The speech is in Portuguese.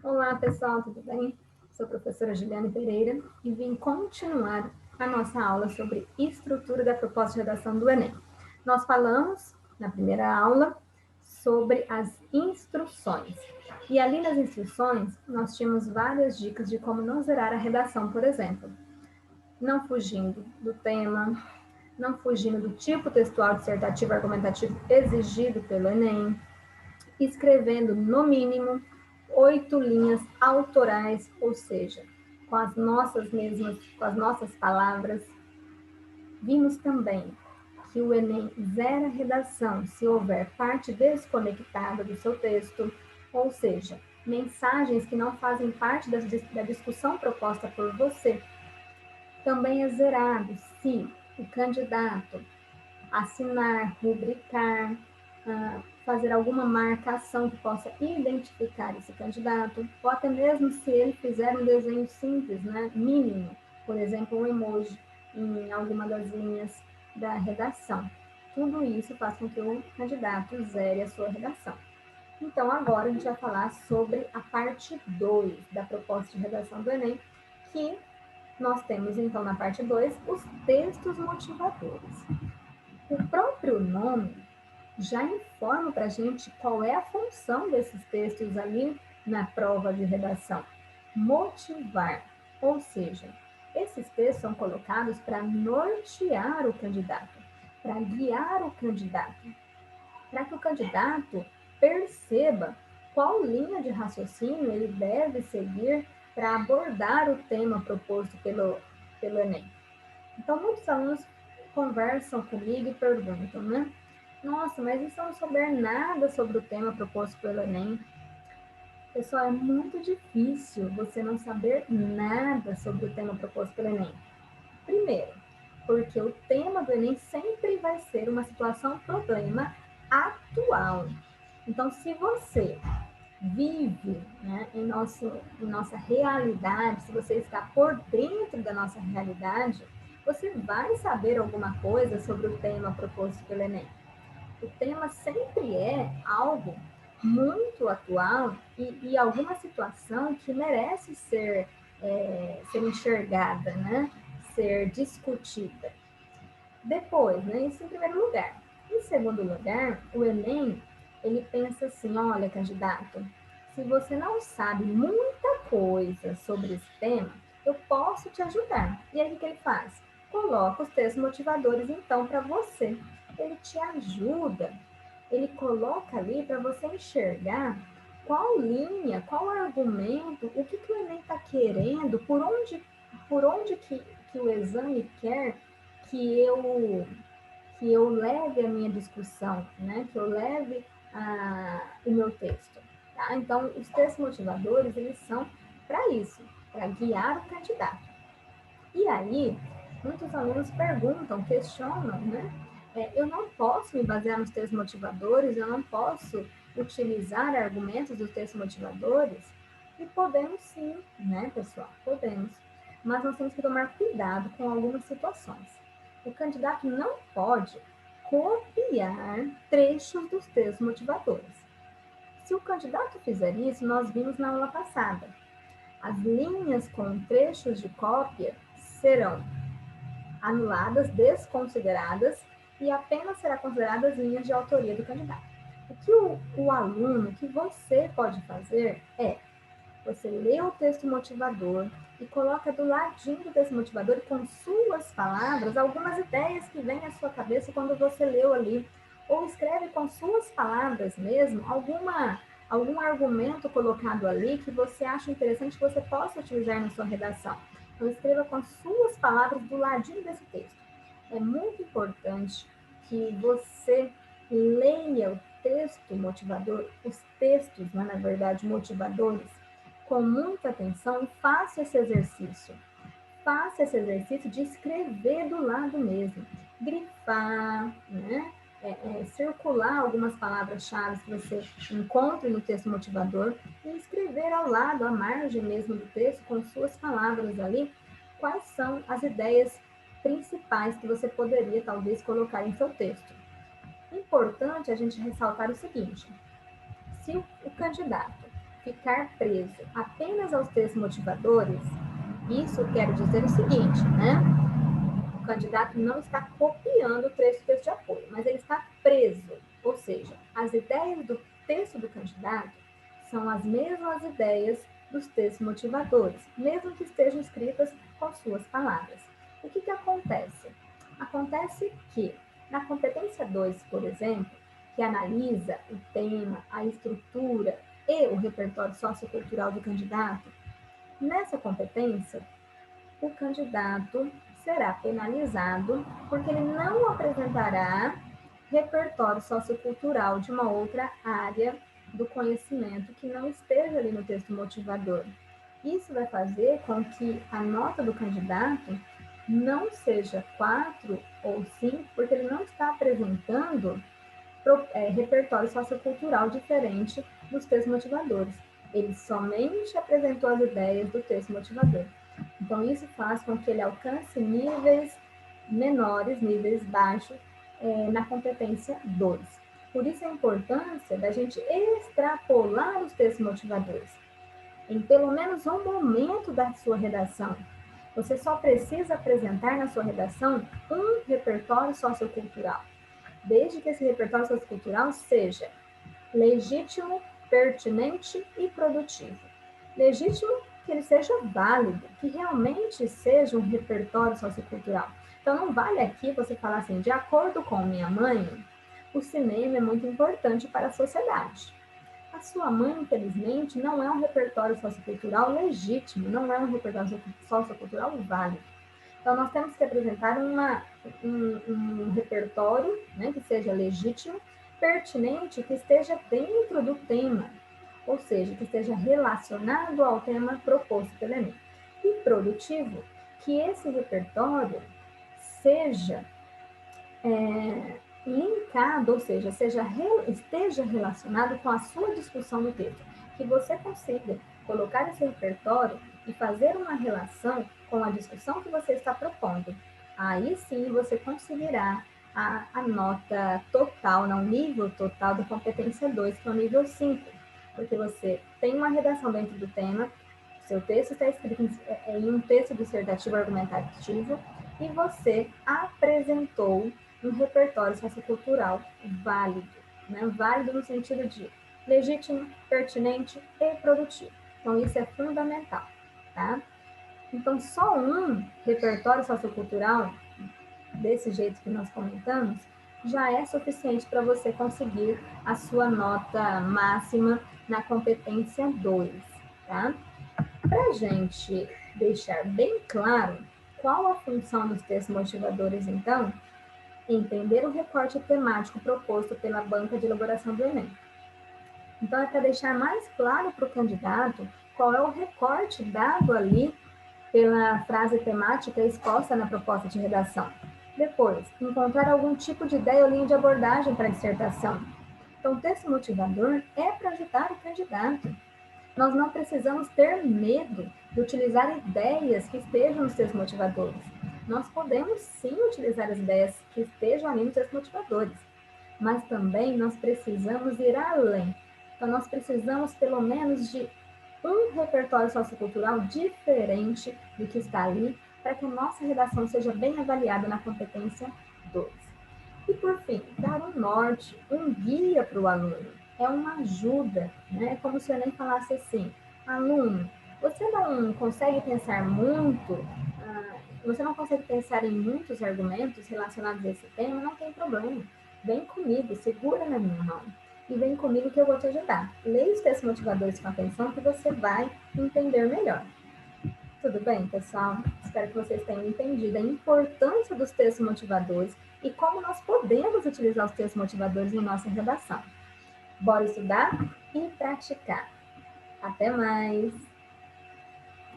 Olá, pessoal, tudo bem? Sou a professora Juliane Pereira e vim continuar a nossa aula sobre estrutura da proposta de redação do Enem. Nós falamos, na primeira aula, sobre as instruções. E ali nas instruções, nós tínhamos várias dicas de como não zerar a redação, por exemplo. Não fugindo do tema, não fugindo do tipo textual dissertativo argumentativo exigido pelo Enem, escrevendo, no mínimo, 8 linhas autorais, ou seja, com as nossas palavras. Vimos também que o Enem zera a redação se houver parte desconectada do seu texto, ou seja, mensagens que não fazem parte da discussão proposta por você. Também é zerado se o candidato assinar, rubricar, fazer alguma marcação que possa identificar esse candidato, ou até mesmo se ele fizer um desenho simples, né, mínimo, por exemplo, um emoji em alguma das linhas da redação. Tudo isso faz com que o candidato zere a sua redação. Então, agora a gente vai falar sobre a parte 2 da proposta de redação do Enem, que nós temos, então, na parte 2, os textos motivadores. O próprio nome já informa para a gente qual é a função desses textos ali na prova de redação. Motivar, ou seja, esses textos são colocados para nortear o candidato, para guiar o candidato, para que o candidato perceba qual linha de raciocínio ele deve seguir para abordar o tema proposto pelo Enem. Então, muitos alunos conversam comigo e perguntam, né? Nossa, mas e se eu não souber nada sobre o tema proposto pelo Enem? Pessoal, é muito difícil você não saber nada sobre o tema proposto pelo Enem. Primeiro, porque o tema do Enem sempre vai ser uma situação problema atual. Então, se você vive, né, em nossa realidade, se você está por dentro da nossa realidade, você vai saber alguma coisa sobre o tema proposto pelo Enem. O tema sempre é algo muito atual e alguma situação que merece ser enxergada, né? Ser discutida. Depois, né, isso em primeiro lugar. Em segundo lugar, o Enem, ele pensa assim, olha, candidato, se você não sabe muita coisa sobre esse tema, eu posso te ajudar. E aí, o que ele faz? Coloca os textos motivadores, então, para você. Ele te ajuda, ele coloca ali para você enxergar qual linha, qual argumento, o que o Enem está querendo, por onde que o exame quer que eu leve a minha discussão, né? Que eu leve o meu texto. Tá? Então, os textos motivadores, eles são para isso, para guiar o candidato. E aí, muitos alunos perguntam, questionam, né? Eu não posso me basear nos textos motivadores, eu não posso utilizar argumentos dos textos motivadores? E podemos sim, né, pessoal? Podemos. Mas nós temos que tomar cuidado com algumas situações. O candidato não pode copiar trechos dos textos motivadores. Se o candidato fizer isso, nós vimos na aula passada. As linhas com trechos de cópia serão anuladas, desconsideradas, e apenas será consideradas linhas de autoria do candidato. O que o aluno, o que você pode fazer é, você lê o texto motivador e coloca do ladinho do texto motivador, com suas palavras, algumas ideias que vêm à sua cabeça quando você leu ali, ou escreve com suas palavras mesmo, algum argumento colocado ali que você acha interessante que você possa utilizar na sua redação. Então, escreva com suas palavras do ladinho desse texto. É muito importante que você leia o texto motivador, os textos, né, na verdade, motivadores, com muita atenção e faça esse exercício. Faça esse exercício de escrever do lado mesmo. Grifar, né? Circular algumas palavras-chave que você encontre no texto motivador e escrever ao lado, à margem mesmo do texto, com suas palavras ali, quais são as ideias principais que você poderia, talvez, colocar em seu texto. Importante a gente ressaltar o seguinte: se o candidato ficar preso apenas aos textos motivadores, isso quer dizer o seguinte, né? O candidato não está copiando o texto de apoio, mas ele está preso, ou seja, as ideias do texto do candidato são as mesmas ideias dos textos motivadores, mesmo que estejam escritas com suas palavras. O que acontece? Acontece que, na competência 2, por exemplo, que analisa o tema, a estrutura e o repertório sociocultural do candidato, nessa competência, o candidato será penalizado porque ele não apresentará repertório sociocultural de uma outra área do conhecimento que não esteja ali no texto motivador. Isso vai fazer com que a nota do candidato não seja 4 ou 5, porque ele não está apresentando repertório sociocultural diferente dos textos motivadores. Ele somente apresentou as ideias do texto motivador. Então, isso faz com que ele alcance níveis menores, níveis baixos, na competência 2. Por isso, a importância da gente extrapolar os textos motivadores. Em pelo menos um momento da sua redação, você só precisa apresentar na sua redação um repertório sociocultural, desde que esse repertório sociocultural seja legítimo, pertinente e produtivo. Legítimo, que ele seja válido, que realmente seja um repertório sociocultural. Então, não vale aqui você falar assim, de acordo com minha mãe, o cinema é muito importante para a sociedade. A sua mãe, infelizmente, não é um repertório sociocultural legítimo, não é um repertório sociocultural válido. Então, nós temos que apresentar um repertório, né, que seja legítimo, pertinente, que esteja dentro do tema, ou seja, que esteja relacionado ao tema proposto pelo Enem. E produtivo, que esse repertório seja linkado, ou seja, esteja relacionado com a sua discussão no texto, que você consiga colocar esse repertório e fazer uma relação com a discussão que você está propondo. Aí sim você conseguirá a nota total, o nível total da competência 2, que é o nível 5, porque você tem uma redação dentro do tema, seu texto está escrito em um texto dissertativo argumentativo e você apresentou um repertório sociocultural válido, né? Válido no sentido de legítimo, pertinente e produtivo. Então, isso é fundamental, tá? Então, só um repertório sociocultural, desse jeito que nós comentamos, já é suficiente para você conseguir a sua nota máxima na competência 2, tá? Para a gente deixar bem claro qual a função dos textos motivadores, então, entender o recorte temático proposto pela banca de elaboração do Enem. Então, é para deixar mais claro para o candidato qual é o recorte dado ali pela frase temática exposta na proposta de redação. Depois, encontrar algum tipo de ideia ou linha de abordagem para a dissertação. Então, o texto motivador é para ajudar o candidato. Nós não precisamos ter medo de utilizar ideias que estejam nos textos motivadores. Nós podemos sim utilizar as ideias que estejam ali nos textos motivadores, mas também nós precisamos ir além. Então, nós precisamos pelo menos de um repertório sociocultural diferente do que está ali, para que a nossa redação seja bem avaliada na competência 2. E, por fim, dar um norte, um guia para o aluno. É uma ajuda, né? É como se eu nem falasse assim, aluno, você não consegue pensar muito, você não consegue pensar em muitos argumentos relacionados a esse tema, não tem problema. Vem comigo, segura na minha mão e vem comigo que eu vou te ajudar. Leia os textos motivadores com atenção que você vai entender melhor. Tudo bem, pessoal? Espero que vocês tenham entendido a importância dos textos motivadores e como nós podemos utilizar os textos motivadores em nossa redação. Bora estudar e praticar. Até mais!